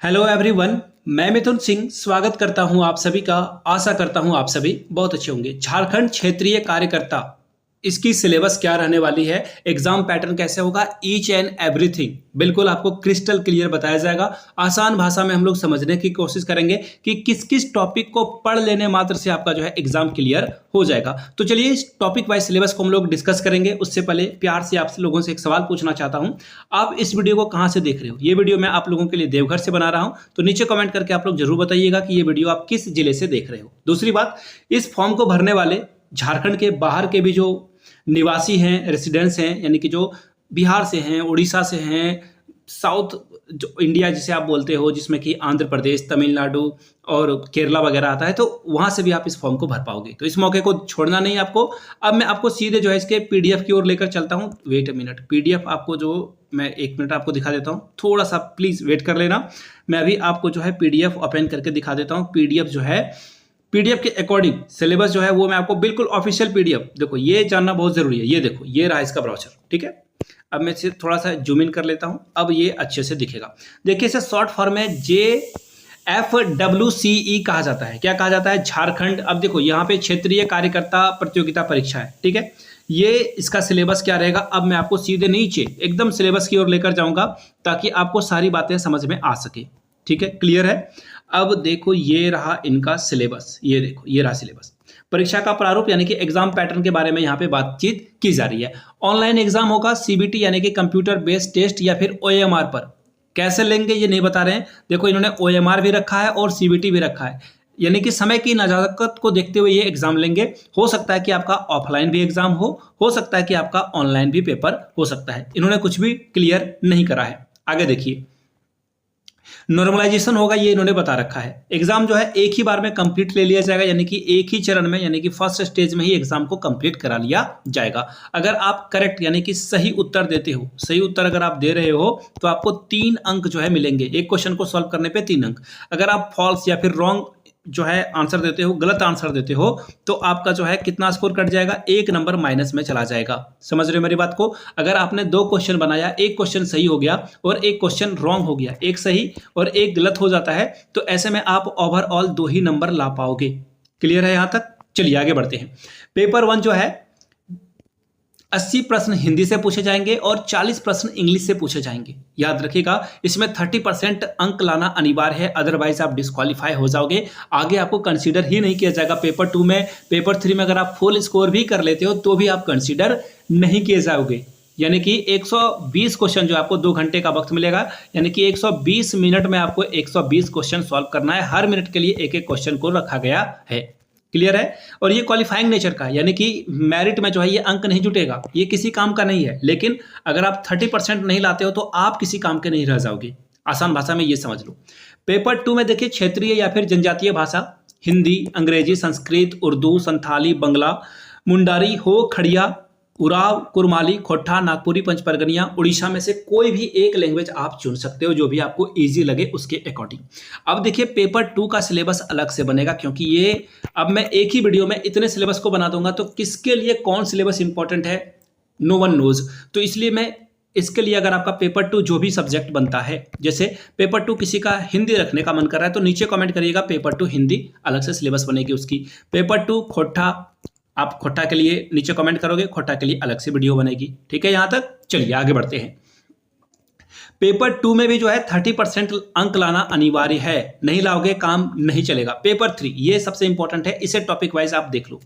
Hello everyone. मैं मिथुन सिंह स्वागत करता हूं आप सभी का। आशा करता हूं आप सभी बहुत अच्छे होंगे। झारखंड क्षेत्रीय कार्यकर्ता, इसकी सिलेबस क्या रहने वाली है, एग्जाम पैटर्न कैसे होगा, ईच एंड एवरीथिंग बिल्कुल आपको क्रिस्टल क्लियर बताया जाएगा। आसान भाषा में हम लोग समझने की कोशिश करेंगे कि किस किस टॉपिक को पढ़ लेने मात्र से आपका जो है एग्जाम क्लियर हो जाएगा। तो चलिए इस टॉपिक वाइज सिलेबस को हम लोग डिस्कस करेंगे। उससे पहले प्यार से आप लोगों से एक सवाल पूछना चाहता हूं, आप इस वीडियो को कहां से देख रहे हो? ये वीडियो मैं आप लोगों के लिए देवघर से बना रहा हूं, तो नीचे कमेंट करके आप लोग जरूर बताइएगा कि ये वीडियो आप किस जिले से देख रहे हो। दूसरी बात, इस फॉर्म को भरने वाले झारखंड के बाहर के भी जो निवासी हैं, रेसिडेंट्स हैं, यानी कि जो बिहार से हैं, उड़ीसा से हैं, साउथ जो इंडिया जिसे आप बोलते हो, जिसमें कि आंध्र प्रदेश, तमिलनाडु और केरला वगैरह आता है, तो वहां से भी आप इस फॉर्म को भर पाओगे। तो इस मौके को छोड़ना नहीं आपको। अब मैं आपको सीधे जो है इसके पीडीएफ की ओर लेकर चलता हूं। वेट अ मिनट, पीडीएफ आपको जो मैं 1 मिनट आपको दिखा देता हूं, थोड़ा सा प्लीज वेट कर लेना। मैं अभी आपको जो है पीडीएफ ओपन करके दिखा देता हूं। पीडीएफ जो है, पीडीएफ के अकॉर्डिंग सिलेबस जो है वो मैं आपको बिल्कुल ऑफिशियल पीडीएफ, देखो ये जानना बहुत जरूरी है। ये देखो, ये रहा इसका ब्राउचर, ठीक है। अब मैं इसे थोड़ा सा जूम इन कर लेता हूं, अब ये अच्छे से दिखेगा। देखिए इसे शॉर्ट फॉर्म में JFWCE कहा जाता है। क्या कहा जाता है? झारखंड। अब देखो यहाँ पे क्षेत्रीय कार्यकर्ता प्रतियोगिता परीक्षा है, ठीक है। ये इसका सिलेबस क्या रहेगा, अब मैं आपको सीधे नीचे एकदम सिलेबस की ओर लेकर जाऊंगा ताकि आपको सारी बातें समझ में आ सके, ठीक है। क्लियर है? अब देखो ये रहा इनका सिलेबस, ये देखो ये रहा सिलेबस। परीक्षा का प्रारूप यानी कि एग्जाम पैटर्न के बारे में यहाँ पे बातचीत की जा रही है। ऑनलाइन एग्जाम होगा, सीबीटी यानी कि कंप्यूटर बेस्ड टेस्ट, या फिर ओएमआर पर। कैसे लेंगे ये नहीं बता रहे हैं। देखो इन्होंने ओएमआर भी रखा है और सीबीटी भी रखा है, यानी कि समय की नजाकत को देखते हुए ये एग्जाम लेंगे। हो सकता है कि आपका ऑफलाइन भी एग्जाम हो सकता है कि आपका ऑनलाइन भी पेपर हो सकता है। इन्होंने कुछ भी क्लियर नहीं करा है। आगे देखिए, नॉर्मलाइजेशन होगा, ये इन्होंने बता रखा है। एग्जाम जो है एक ही बार में कंप्लीट ले लिया जाएगा, यानी कि एक ही चरण में, यानी कि फर्स्ट स्टेज में ही एग्जाम को कंप्लीट करा लिया जाएगा। अगर आप करेक्ट यानी कि सही उत्तर देते हो, सही उत्तर अगर आप दे रहे हो तो आपको 3 अंक जो है मिलेंगे। एक क्वेश्चन को सॉल्व करने पे 3 अंक। अगर आप फॉल्स या फिर रॉन्ग जो है आंसर देते हो, गलत आंसर देते हो, तो आपका जो है कितना स्कोर कट जाएगा, 1 नंबर माइनस में चला जाएगा। समझ रहे हो मेरी बात को? अगर आपने 2 क्वेश्चन बनाया, एक क्वेश्चन सही हो गया और एक क्वेश्चन रॉन्ग हो गया, एक सही और एक गलत हो जाता है, तो ऐसे में आप ओवरऑल 2 ही नंबर ला पाओगे। क्लियर है यहां तक? चलिए आगे बढ़ते हैं। पेपर 1 जो है 80 प्रश्न हिंदी से पूछे जाएंगे और 40 प्रश्न इंग्लिश से पूछे जाएंगे। याद रखिएगा, इसमें 30% अंक लाना अनिवार्य है, अदरवाइज आप डिस्क्वालीफाई हो जाओगे। आगे आपको कंसीडर ही नहीं किया जाएगा। पेपर 2 में, पेपर 3 में अगर आप फुल स्कोर भी कर लेते हो तो भी आप कंसीडर नहीं किए जाओगे। यानी कि 120 क्वेश्चन जो आपको 2 घंटे का वक्त मिलेगा, यानी कि 120 मिनट में आपको 120 क्वेश्चन सॉल्व करना है। हर मिनट के लिए एक एक क्वेश्चन को रखा गया है। क्लियर है? और ये क्वालिफाइंग नेचर का है, यानी कि मेरिट में जो है ये अंक नहीं जुटेगा, ये किसी काम का नहीं है। लेकिन अगर आप 30% नहीं लाते हो तो आप किसी काम के नहीं रह जाओगे। आसान भाषा में ये समझ लो। पेपर 2 में देखिए, क्षेत्रीय या फिर जनजातीय भाषा, हिंदी, अंग्रेजी, संस्कृत, उर्दू, संथाली, बंगला, मुंडारी, हो, खड़िया, उराव, कुरमाली, खोट्ठा, नागपुरी, पंचपरगनिया, उड़ीसा में से कोई भी एक लैंग्वेज आप चुन सकते हो, जो भी आपको इजी लगे उसके अकॉर्डिंग। अब देखिए पेपर 2 का सिलेबस अलग से बनेगा, क्योंकि ये अब मैं एक ही वीडियो में इतने सिलेबस को बना दूंगा, तो किसके लिए कौन सिलेबस इंपॉर्टेंट है, नो वन नोज। तो इसलिए मैं इसके लिए, अगर आपका पेपर 2 जो भी सब्जेक्ट बनता है, जैसे पेपर 2 किसी का हिंदी रखने का मन कर रहा है, तो नीचे कमेंट करिएगा, पेपर 2 हिंदी अलग से सिलेबस बनेगी उसकी। पेपर 2 खोट्ठा, आप खोट्ठा के लिए नीचे कमेंट करोगे, खोट्ठा के लिए अलग से वीडियो बनेगी। ठीक है यहां तक? चलिए आगे बढ़ते हैं। पेपर 2 में भी जो है 30% अंक लाना अनिवार्य है, नहीं लाओगे काम नहीं चलेगा। पेपर 3 ये सबसे इंपॉर्टेंट है, इसे टॉपिक वाइज आप देख लो।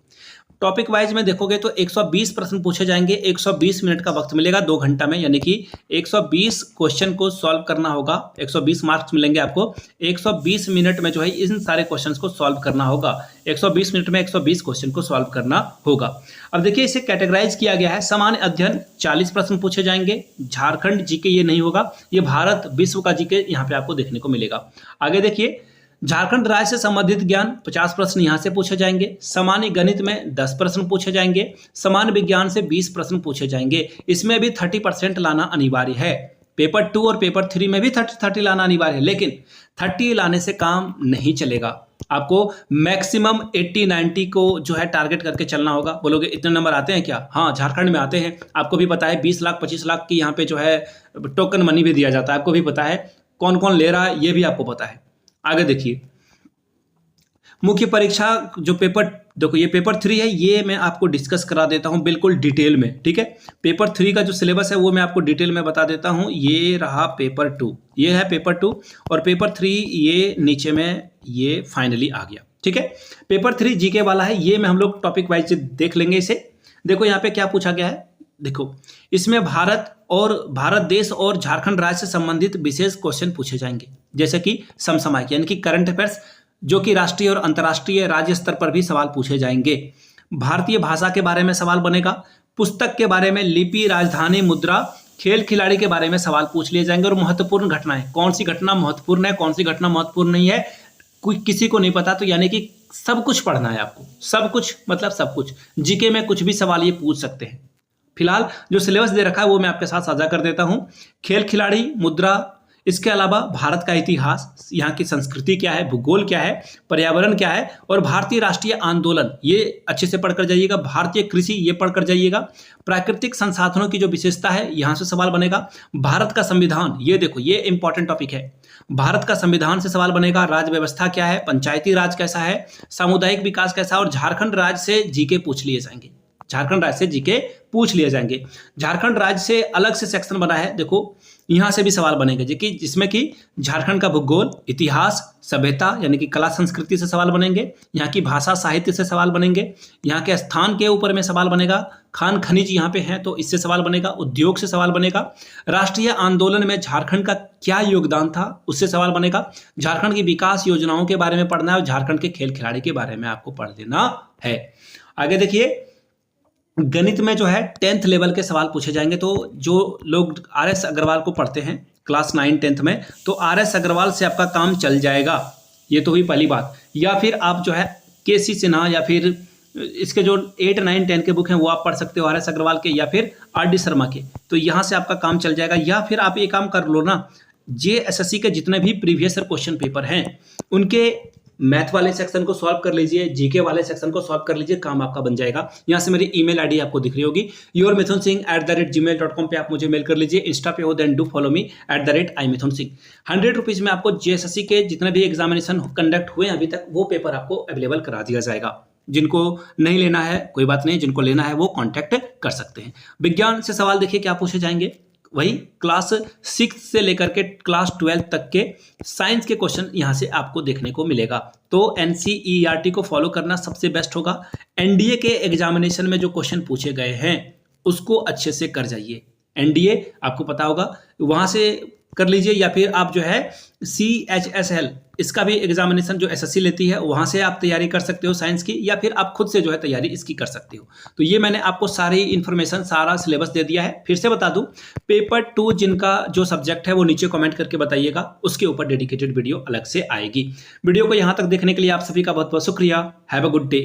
टॉपिक वाइज में देखोगे तो 120 प्रश्न पूछे जाएंगे, 120 मिनट का वक्त मिलेगा 2 घंटा में, यानी कि 120 क्वेश्चन को सॉल्व करना होगा। 120 मार्क्स मिलेंगे आपको। 120 मिनट में जो है इन सारे क्वेश्चंस को सॉल्व करना होगा। 120 मिनट में 120 क्वेश्चन को सॉल्व करना होगा। अब देखिए इसे कैटेगराइज किया गया है। सामान्य अध्ययन 40 प्रश्न पूछे जाएंगे। झारखंड जीके ये नहीं होगा, ये भारत विश्व का जीके यहाँ पे आपको देखने को मिलेगा। आगे देखिए, झारखंड राज्य से संबंधित ज्ञान 50 प्रश्न यहां से पूछे जाएंगे। सामान्य गणित में 10 प्रश्न पूछे जाएंगे। सामान्य विज्ञान से 20 प्रश्न पूछे जाएंगे। इसमें भी 30% लाना अनिवार्य है। पेपर 2 और पेपर 3 में भी 30 लाना अनिवार्य है, लेकिन 30 लाने से काम नहीं चलेगा। आपको मैक्सिमम 80-90 को जो है टारगेट करके चलना होगा। बोलोगे इतने नंबर आते हैं क्या? हाँ, झारखंड में आते हैं। आपको भी पता है 20 लाख 25 लाख की यहाँ पे जो है टोकन मनी भी दिया जाता है, आपको भी पता है। कौन कौन ले रहा है ये भी आपको पता है। आगे देखिए, मुख्य परीक्षा जो पेपर, देखो ये पेपर 3 है, ये मैं आपको डिस्कस करा देता हूं बिल्कुल डिटेल में, ठीक है। पेपर 3 का जो सिलेबस है वो मैं आपको डिटेल में बता देता हूं। ये रहा पेपर 2, ये है पेपर 2, और पेपर 3 ये नीचे में ये फाइनली आ गया, ठीक है। पेपर 3 जीके वाला है, ये में हम लोग टॉपिक वाइज देख लेंगे इसे। देखो यहाँ पे क्या पूछा गया है, देखो इसमें भारत देश और झारखंड राज्य से संबंधित विशेष क्वेश्चन पूछे जाएंगे, जैसे कि समसामयिक यानी कि करंट अफेयर्स, जो कि राष्ट्रीय और अंतर्राष्ट्रीय राज्य स्तर पर भी सवाल पूछे जाएंगे। भारतीय भाषा के बारे में सवाल बनेगा, पुस्तक के बारे में, लिपि, राजधानी, मुद्रा, खेल खिलाड़ी के बारे में सवाल पूछ लिए जाएंगे। और महत्वपूर्ण घटनाएं, कौन सी घटना महत्वपूर्ण है, कौन सी घटना महत्वपूर्ण नहीं है, कोई किसी को नहीं पता, तो यानी कि सब कुछ पढ़ना है आपको, सब कुछ मतलब सब कुछ। जीके में कुछ भी सवाल ये पूछ सकते हैं। फिलहाल जो सिलेबस दे रखा है वो मैं आपके साथ साझा कर देता हूं। खेल खिलाड़ी, मुद्रा, इसके अलावा भारत का इतिहास, यहाँ की संस्कृति क्या है, भूगोल क्या है, पर्यावरण क्या है, और भारतीय राष्ट्रीय आंदोलन, ये अच्छे से पढ़कर जाइएगा। भारतीय कृषि, ये पढ़कर जाइएगा। प्राकृतिक संसाधनों की जो विशेषता है, यहाँ से सवाल बनेगा। भारत का संविधान, ये देखो ये इंपॉर्टेंट टॉपिक है, भारत का संविधान से सवाल बनेगा। राज्य व्यवस्था क्या है, पंचायती राज कैसा है, सामुदायिक विकास कैसा है, और झारखंड राज्य से जीके पूछ लिए जाएंगे। झारखंड राज्य से जीके पूछ लिए जाएंगे। झारखंड राज्य से अलग से सेक्शन बना है, देखो यहाँ से भी सवाल बनेंगे, जिसमें कि झारखंड का भूगोल, इतिहास, सभ्यता यानी कि कला संस्कृति से सवाल बनेंगे, यहाँ की भाषा साहित्य से सवाल बनेंगे, यहाँ के स्थान के ऊपर में सवाल बनेगा, खान खनिज यहाँ पे हैं तो इससे सवाल बनेगा, उद्योग से सवाल बनेगा, राष्ट्रीय आंदोलन में झारखंड का क्या योगदान था उससे सवाल बनेगा, झारखंड की विकास योजनाओं के बारे में पढ़ना है, और झारखंड के खेल खिलाड़ी के बारे में आपको पढ़ लेना है। आगे देखिए, गणित में जो है 10th लेवल के सवाल पूछे जाएंगे। तो जो लोग RS अग्रवाल को पढ़ते हैं क्लास 9 10th में, तो RS अग्रवाल से आपका काम चल जाएगा, ये तो हुई पहली बात। या फिर आप जो है KC सिन्हा या फिर इसके जो 8 9 10 के बुक हैं वो आप पढ़ सकते हो RS अग्रवाल के, या फिर RD शर्मा के, तो यहाँ से आपका काम चल जाएगा। या फिर आप ये काम कर लो ना, JSSC के जितने भी प्रीवियस क्वेश्चन पेपर हैं उनके मैथ वाले सेक्शन को सॉल्व कर लीजिए, जीके वाले सेक्शन को सॉल्व कर लीजिए, काम आपका बन जाएगा। यहाँ से मेरी ईमेल आईडी आपको दिख रही होगी, yourmithunsingh@gmail.com पे आप मुझे मेल कर लीजिए। इंस्टा पे हो then do follow me @imithunsingh। 100 rupees में आपको JSSC के जितने भी एग्जामिनेशन कंडक्ट हुए अभी तक वो पेपर आपको अवेलेबल करा दिया जाएगा। जिनको नहीं लेना है कोई बात नहीं, जिनको लेना है वो कॉन्टैक्ट कर सकते हैं। विज्ञान से सवाल देखिए क्या पूछे जाएंगे, वही क्लास 6 से लेकर के क्लास 12 तक के साइंस के क्वेश्चन यहाँ से आपको देखने को मिलेगा। तो NCERT को फॉलो करना सबसे बेस्ट होगा। NDA के एग्जामिनेशन में जो क्वेश्चन पूछे गए हैं उसको अच्छे से कर जाइए। NDA आपको पता होगा, वहाँ से कर लीजिए, या फिर आप जो है CHSL इसका भी एग्जामिनेशन जो SSC लेती है वहाँ से आप तैयारी कर सकते हो साइंस की, या फिर आप खुद से जो है तैयारी इसकी कर सकते हो। तो ये मैंने आपको सारी इन्फॉर्मेशन, सारा सिलेबस दे दिया है। फिर से बता दूं, पेपर 2 जिनका जो सब्जेक्ट है वो नीचे कमेंट करके बताइएगा, उसके ऊपर डेडिकेटेड वीडियो अलग से आएगी। वीडियो को यहाँ तक देखने के लिए आप सभी का बहुत बहुत शुक्रिया। Have a good day.